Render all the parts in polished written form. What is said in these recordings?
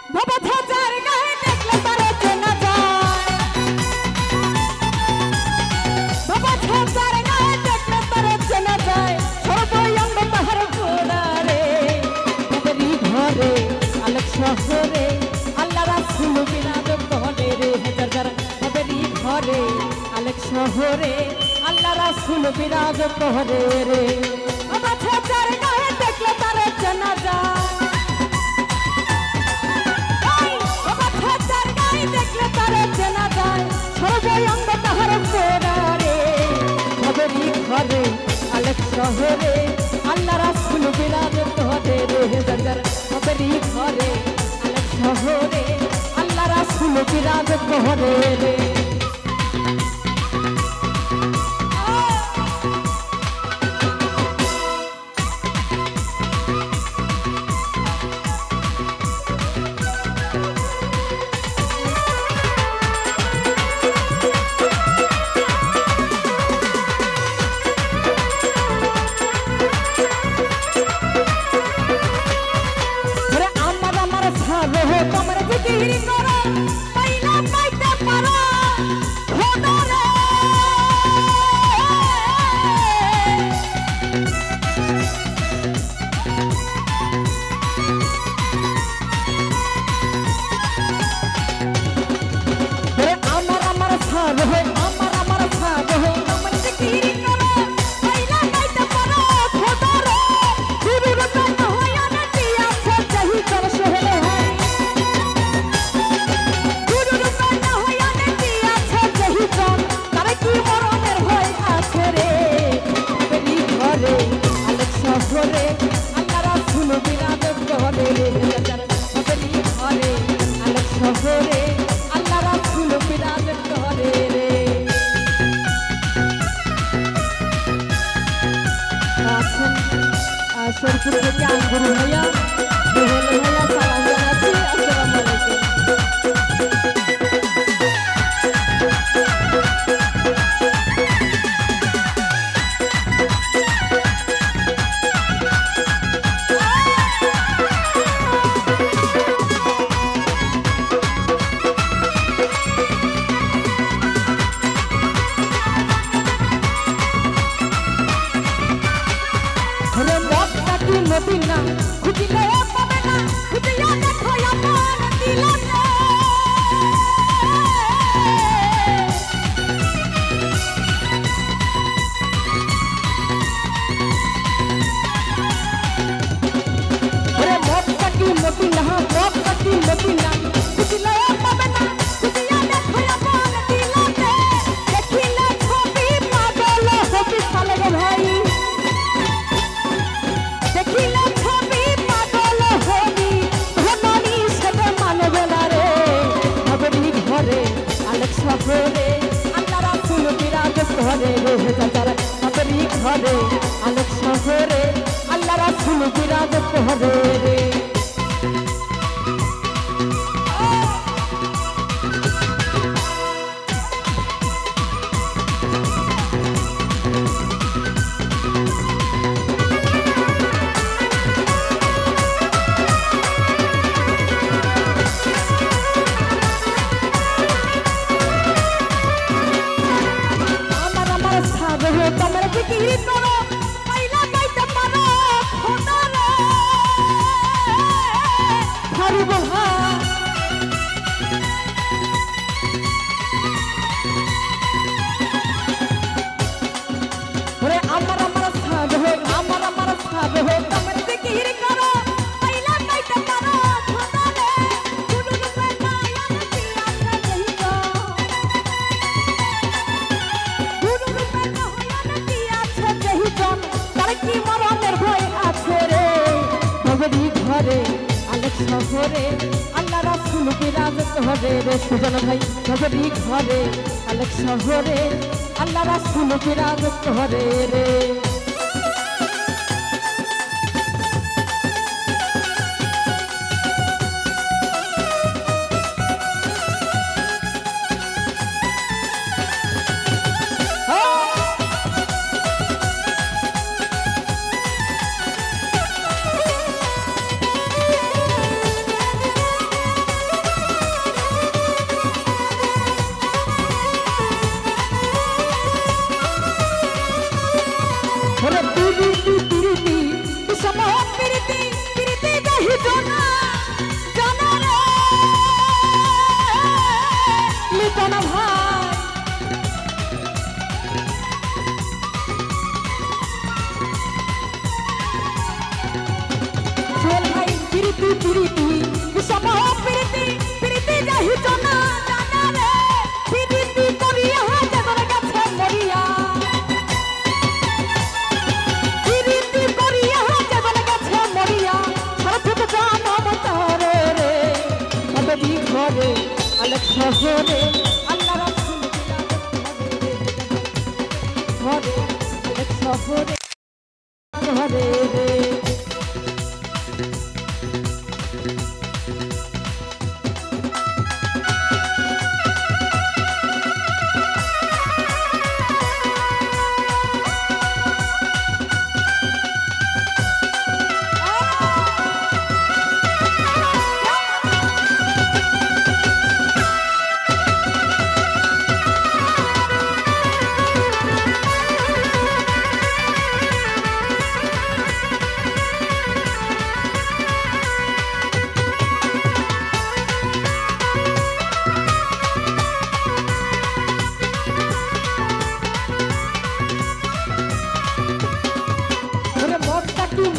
বাবা ছাজার গায়ে দেখলে তারে চেনা যায় বাবা ছাজার গায়ে দেখলে তারে চেনা যায় সর্বই অঙ্গ তাহার গোড়ারে তাদেরই ঘরে আলোক শহরে আল্লাহ রাসূল বিরাজ করে রে হাজার তাদেরই ঘরে আলোক শহরে আল্লাহ রাসূল বিরাজ করে রে বাবা ছাজার গায়ে দেখলে তারে চেনা যায় দেখলে তারে চেনা যায় সর্বই অঙ্গ তাহার গোড়ারে তাদেরই ঘরে আলোক শহরে আল্লাহ রাসূল বিরাজ করে রে হাজার তাদেরই ঘরে আলোক শহরে আল্লাহ রাসূল বিরাজ করে রে তোমার জিকির করো পাইলা পাইতে পারো খোদারে আমার সার হয়ে আমার সার হয়ে তোমার জিকির করো পাইলা পাইতে পারো খোদারে গুরুর প্রেম হইয়া নাটি আছে চাহি কর শহরে আল্লাহ রাসূল বিরাজ করে রে তাদেরই ঘরে আলোক শহরে আল্লাহ রাসূল বিরাজ করে রে আছেন শরীফুল থেকে আঙ্গুর ভাইয়া বেহেল ভাইয়া সালাম জানাচ্ছি আসসালামু আলাইকুম মদিনা খুঁজিলে পাবে না খুঁজিয়া দেখো আমার দিলতে ওরে মক্কা কি মদিনা খুঁজিলে পাবে না খুঁজিয়া দেখো আমার দিলতে দেখিলে ছবি পাগল হবি সালে রে ভাই দেখিলে ছবি পাগল হবি ধনী সেটা মানবে না রে তাদেরই ঘরে আলোক শহরে আল্লাহ রাসূল বিরাজ করে রে হাজার তাদেরই ঘরে আলোক শহরে আল্লাহ রাসূল বিরাজ করে রে তোমার জিকির করো পাইলা পাইতে পারো খোদারে হারুব ওরে আমার সাধ হয়ে আমার সাধ হয়ে তোমার জিকির করো পাইলা পাইতে পারো খোদারে গুরুর প্রেম আয়ান দিয়াছে দেহিতো গুরুর প্রেম তার কি মরণের ভয় আছে রে তাদেরই ঘরে আলোক শহরে আল্লাহ রাসূল বিরাজ করে রে সুজন ভাই তাদেরই ঘরে আলোক শহরে আল্লাহ রাসূল বিরাজ করে রে ঘরে আলেক শহরে আল্লাহ রাসূল ঘরে আলেক শহরে ঘরে রে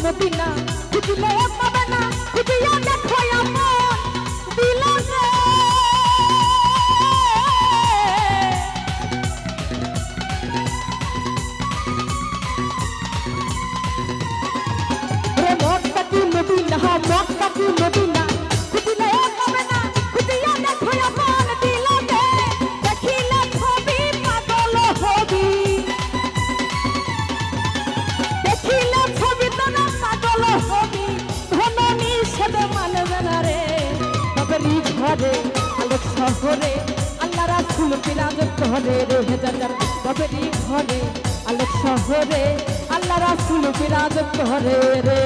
মদিনা খুঁজলে পাবে না খুঁজিয়া দেখো আমার দিলরে রে মক্কা কি মদিনা মক্কা কি মদিনা খুঁজলে পাবে না খুঁজিয়া দেখো আমার দিলরে দেখিলে ছবি পাগল হবি দেখিলে ছবি তোরা পাগল হবি ধননি সেবে মানবে না রে বাবরি ঘরে আলেক শহরে আল্লাহ রাসূল বিরাজ করে রে হেজার বাবরি ঘরে আলেক শহরে আল্লাহ রাসূল বিরাজ করে রে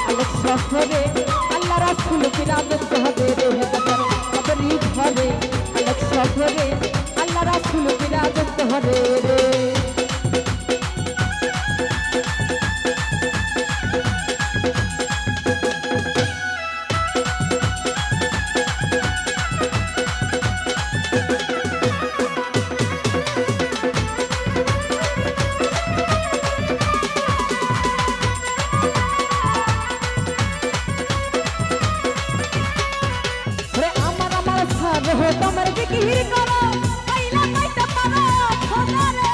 আলেক শহরে আল্লাহ রাসূল বিরাজ করে রে বাবরি ঘরে আলেক শহরে আল্লাহ রাসূল বিরাজ করে রে তোমার জিকির করো আইলা পাইতে পারো খোদারে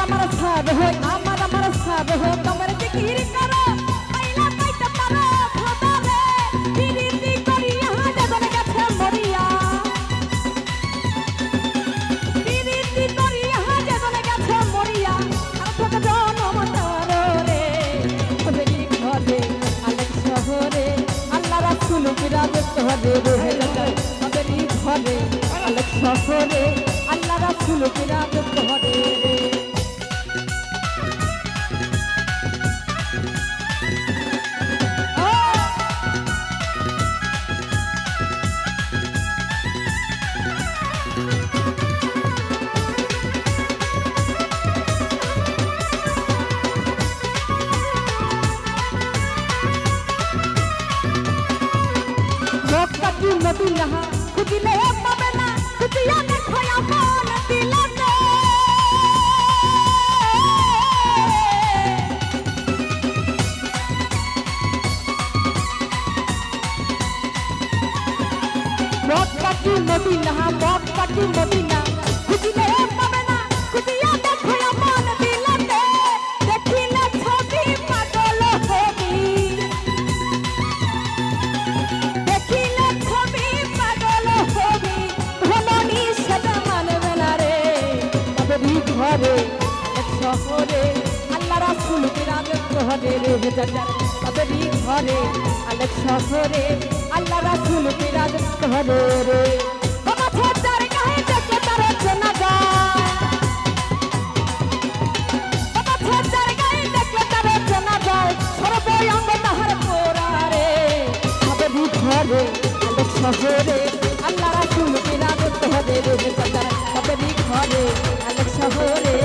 আমার সাদ হয় আমার সাদ হয় তোমার জিকির করো আইলা পাইতে পারো খোদারে বিরতি করিয়া জগন গেছে মরিয়া বিরতি করিয়া জগন গেছে মরিয়া আল্লাহ রাসূল বিরাজ করে রে বাবরি ঘরে আলেক শহরে আল্লাহ রাসূল বিরাজ করে রে মক্কা কি মদিনা খুঁজলে পাবে না খুঁজিয়া দেখো আমার দিলরে মক্কা কি মদিনা খুঁজলে পাবে না খুঁজিয়া দেখো আমার দিলরে দেখিলে ছবি পাগল হবি দেখিলে ছবি পাগল হবি ধননি সেটা মানবে না রে বাবরি ঘরে শহরে আল্লাহ রাসূল বিরাজ করে রে যার তাদেরই ঘরে আলেক শহরে আল্লাহ রাসূল বিরাজ করে রে মাথা তার গায়ে দেখে তার চেনা যায় মাথা তার গায়ে দেখে তার চেনা যায় সর্বঙ্গ তাহার পোড়া রে তাদেরই ঘরে আলেক শহরে আল্লাহ রাসূল বিরাজ করে রে যার তাদেরই ঘরে আলেক শহরে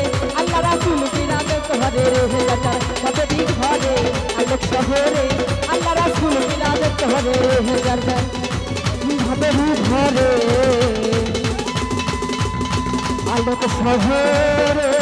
আল্লাহ রাসূল বিরাজ করে রে যার তাদেরই ঘরে আলেক শহরে আল্লাহ রাসূল বিরাজ করে রে যার তাদেরই ঘরে আলোক শহরে